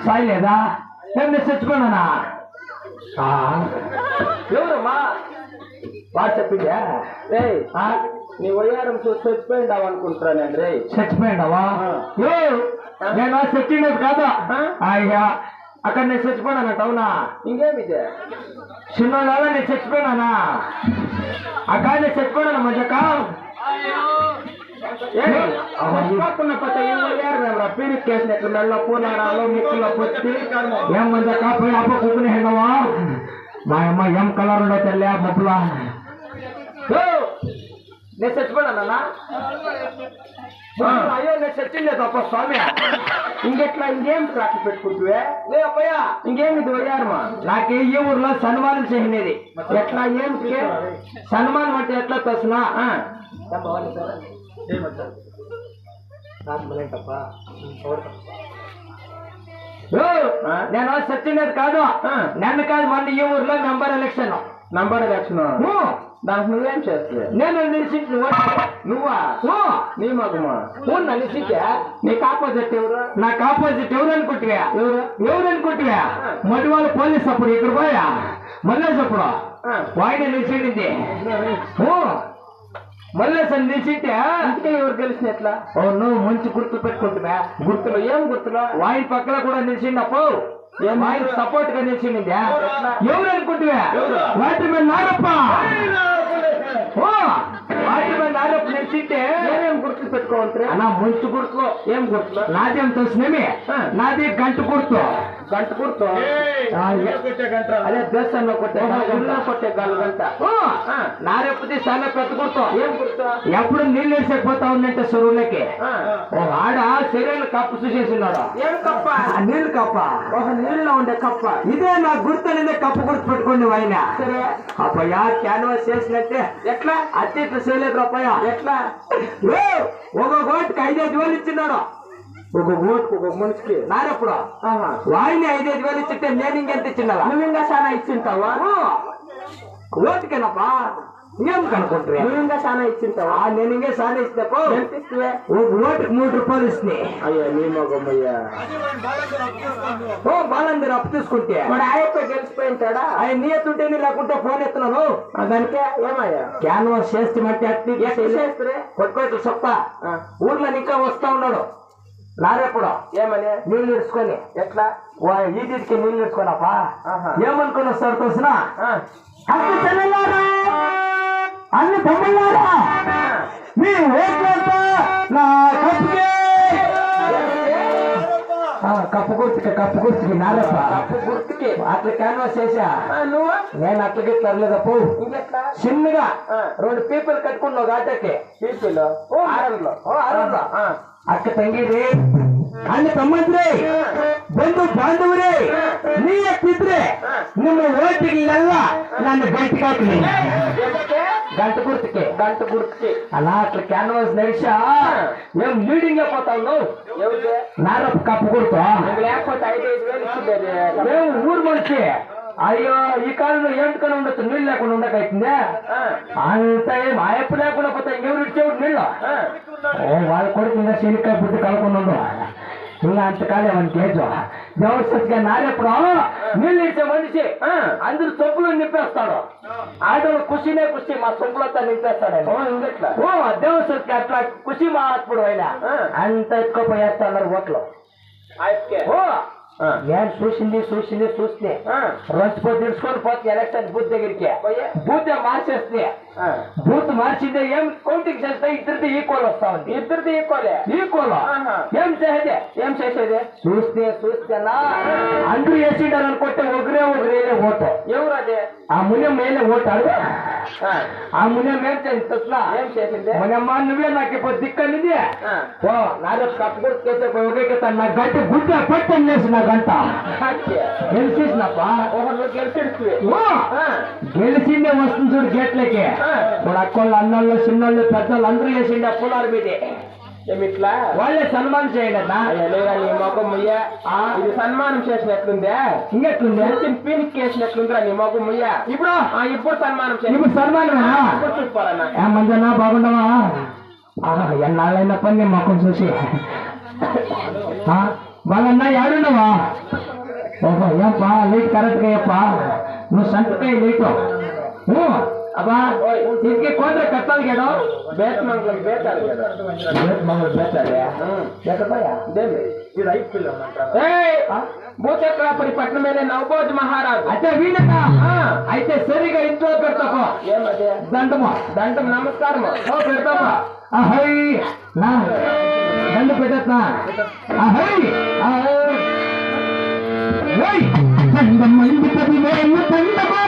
సాయలేదా నేను చచ్చిపోయినా ఎవరమ్మా వాడు చెప్పిందా రే నీ వయ్యారం చూసి చచ్చిపోయిండావు అనుకుంటున్నాను రే చచ్చిపోయిండావా నేను చచ్చినది కాదా అయ్యా అక్కడ నేను చచ్చిపోయినానంట అవునా ఇంకేమిదే చిన్నోళ్ళ నేను చచ్చిపోయినానా అక్కడ నేను చచ్చిపోయినా మంచక్క పీరికేసినట్లు మెల్ల పూనారాలు ముక్కులో పొచ్చి ఏం మంచి కాపోయి అప్ప కూకుని హెండవా మా అమ్మ ఏం కలర్ ఉండో తెల్ల మబ్బులా నేను చచ్చిపోయానా అయ్యో నేను చచ్చిందే తప్ప స్వామి ఇంకెట్లా ఇంకేం రాకి పెట్టుకుంటువే లే అప్పయ్యా ఇంకేమి ఇది పోయారమ్మా నాకు ఈ ఊర్లో సన్మానం చేయనేది ఎట్లా ఏం సన్మానం అంటే ఎట్లా తోసినా నేను సచ్చినది కాదు నన్ను కాదు మళ్ళీ ఈ ఊర్లో నంబర్ ఎలక్షన్ దానికి నువ్వేం చేస్తావు నేను నిలిచింటి నువ్వా నీ మగమా నిలిచికే నీకు ఆపోజిట్ ఎవరు నాకు ఆపోజిట్ ఎవరు అనుకుంటువా ఎవరు అనుకుంటువా మొదటి వాళ్ళు పోలీస్ అప్పుడు ఇక్కడ పోయా మళ్ళీ అప్పుడు వాయిదా నిలిచింది మల్లేశం నిలిచింటే అందుకే ఎవరు గెలిచిన ఎట్లా నువ్వు మంచి గుర్తులు పెట్టుకుంటున్నా గుర్తులు ఏం గుర్తులు వాయి పక్కన కూడా నిలిచిండప్పు వాయి సపోర్ట్ గా నిలిచిందా ఎవరు అనుకుంటున్నా వాటి మీద నారప్ప వాటి మీద నారప్ప నిలిచింటే ఏమేం గుర్తులు పెట్టుకోవాలి అన్నా మంచి గుర్తులు ఏం గుర్తులు నాదేం తెలిసినమి నాది గంట గుర్తు గంట గుర్తు అదే దేశంలో కొట్టే కొట్టే గంట నారెప్పది చాలా పెద్ద గుర్తు ఏం గుర్తు ఎప్పుడు నీళ్ళు వేసేకపోతా ఉందంటే చెరువులకి ఆడ శరీరం కప్పు చూసేసిన్నాడు ఏం కప్ప నీళ్ళు కప్ప ఒక నీళ్ళలో ఉండే కప్ప ఇదే నా గుర్తు అనేది కప్పు గుర్తు పెట్టుకోండి ఆయన సరే అప్పయ్యా క్యాన్వాస్ చేసినట్టే ఎట్లా అట్టి ఇట్లా చేయలేదు అప్పయ్యా ఎట్లా ఒక ఓటుకి 5,000 ఇచ్చినాడు ఒక ఓటుకు ఒక మనిషికి నారెప్పుడు వాయిని 5,000 ఇచ్చితే నేను ఇంకెంత ఇచ్చినా నువ్వు ఇంకా చాలా ఇచ్చింటావా ఓటుకేనప్పా ఏం కనుకుంటున్నా నువ్వు ఇంకా చాలా ఇచ్చింటావా నేను ఇంకా చాలా ఇస్తాపో ఎంత ఇస్తే ఒక ఓటుకు 3 రూపాయలు ఇస్తున్నాయి అయ్యా నీ మగమ్మయ్యా బాలందరూ అప్పు తీసుకుంటే వాడు ఆయప్ప గెలిచిపోయింటాడా ఆయన నీయతుంటేనే లేకుంటే ఫోన్ ఎత్తున్నాను దానికే ఏమయ్యా క్యాన్వాస్ చేస్తామంటే అట్టి చేస్తే కొట్టుకోట్లు చెప్తా ఊర్లో ఇంకా వస్తా ఉన్నాడు నారెప్పుడు ఏమని నీళ్ళు ఇడుచుకొని ఎట్లా ఈటికి నీళ్ళు ఇడుచుకోనప్పా ఏమనుకుని వస్తారు తెలిసిన అన్ని బొమ్మలారా మీ ఓట్లంతా నా కప్పు గుర్తుకి నారప్ప కప్పు గుర్తుకి అట్లా క్యాన్వాస్ చేసా నువ్వు నేను అట్లకి తరలేదప్పు చిన్నగా 2 పీపుల్ కట్టుకున్నావు ఘాటకి పీపుల్ ఆరంలో అక్క ತಂಗಿರಿ ಅಣ್ಣ ತಮ್ಮಂದ್ರೆ ಬಂಧು ಬಾಂಧವರೇ ನೀ ಎತ್ತಿದ್ರೆ ನಿಮ್ಮ ಓಟಿಗೆಲ್ಲ ನಾನು ಗಂಟು ಹಾಕ್ತೀನಿ గంట గుర్తుకి అలా అట్లా క్యాన్వాస్ నడిచా మేము లీడింగ్ అయిపోతాను నారప్ప కప్పు గుర్తు లేకపోతే 5,000 మేము ఊరు మనిషి అయ్యో ఈ కాలంలో ఏంటికని ఉండొచ్చు నీళ్ళు లేకుండా ఉండకైతుందే అంత ఏం ఆయప్ప లేకుండా పోతే ఇంకెవరు ఇచ్చేవాడు నీళ్ళు వాళ్ళ కొడుకు ఇంకా శనికాయ బుద్ధి కలకుండా ఉండు ఇంకా అంతకాలే మన కేజు దేవస్థగా నారెప్పుడు నీళ్ళు ఇచ్చే మనిషి అందరు సొంపులు నింపేస్తాడు ఆడవాళ్ళు ఖుషినే ఖుషి మా సొంపులతో నింపేస్తాడు దేవస్థకి అట్లా ఖుషి మా ఆత్ముడు అయినా అంత ఎత్తుకోపోయేస్తాడు ఓట్లు నేను చూసింది చూస్తే రోజు తెలుసుకొని పోతే ఎలక్షన్ బూత్ దగ్గరికి బూత్ మార్చేస్తే బూత్ మార్చిందే ఏం కౌంటింగ్ చేస్తే ఇద్దరిది ఈక్వల్ వస్తా ఉంది ఇద్దరిది ఈక్వల్ ఏం చేసేది చూస్తేనా అందరూ వేసిండారు అనుకుంటే ఒకరే ఓటు ఎవరు అదే ఆ మున్యం మేలే ఓటు అడుగు ఆ మున్యం ఏం చేసింది మునమ్మ నువ్వే నాకు ఇప్పుడు దిక్కనిది నాదే కప్పు కూడా చేసే ఒకే నా గట్టి గుడ్డ పట్టని వేసి నా గంట గెలిచేసినప్పా గెలిచిందే వస్తుంది చూడు గేట్లకి ఇప్పుడు అక్కోళ్ళు అన్నోళ్ళు చిన్నోళ్ళు పెద్దోళ్ళు అందరూ వేసిండే పులారు మీదే ఏమిట్లా వాళ్ళే సన్మానం చేయండి అన్నా నీ మొగం ముయ్యా ఇది సన్మానం చేసినట్లుందే ఇంకెట్లుంది పీనికి చేసినట్లుందిరా నీ మొగం ముయ్యా ఇప్పుడు సన్మానం ఇప్పుడు సన్మానం చూసుకోరన్నా మంజన్నా బాగుండవా ఎన్నాళ్ళైనా పని నీ మొక్కం చూసి వాళ్ళన్నా ఏడున్నావా ఓహో ఏంపా లైట్ కరెక్ట్గా చెప్పా నువ్వు సంతకాయ లేటు అబ్బా ಇದಕ್ಕೆ ಕೊಂದ್ರೆ ಕತ್ತಲ್ಗೇನೋ ಬೇತ್ಮಂಗ್ಲ ಬೇತಾಳೆ ಯಾಕಪ್ಪಯ್ಯ ದೇವಿ ಇದು 5 ಕಿಲೋಮೀಟರ್ భూచక్రాపురి పట్నం మీద నవభోజ్ మహారాజు అయితే వీళ్ళక అయితే సరిగా ఇంట్లో పెడతాపో ఏమదే దండం నమస్కారం పెడతాపా అహై నా దండ పెట్టా అహై దండం మంది 10,000 దండమా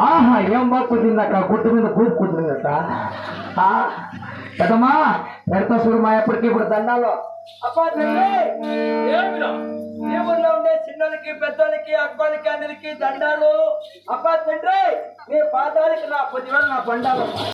ఆహా ఏం బాగా కుదిరిందక్క గుట్టు మీద కూపు కుదిరిందక్క కదమ్మా ఎంత సురమా ఎప్పటికీ ఇప్పుడు దండాలో అబ్బా ఈ ఊర్లో ఉండే చిన్నలకి పెద్దలకి అక్కలకి అందరికి దండాలు అబ్బా తండ్రి నీ పాదాలకి నా 10,000 నా బండాలు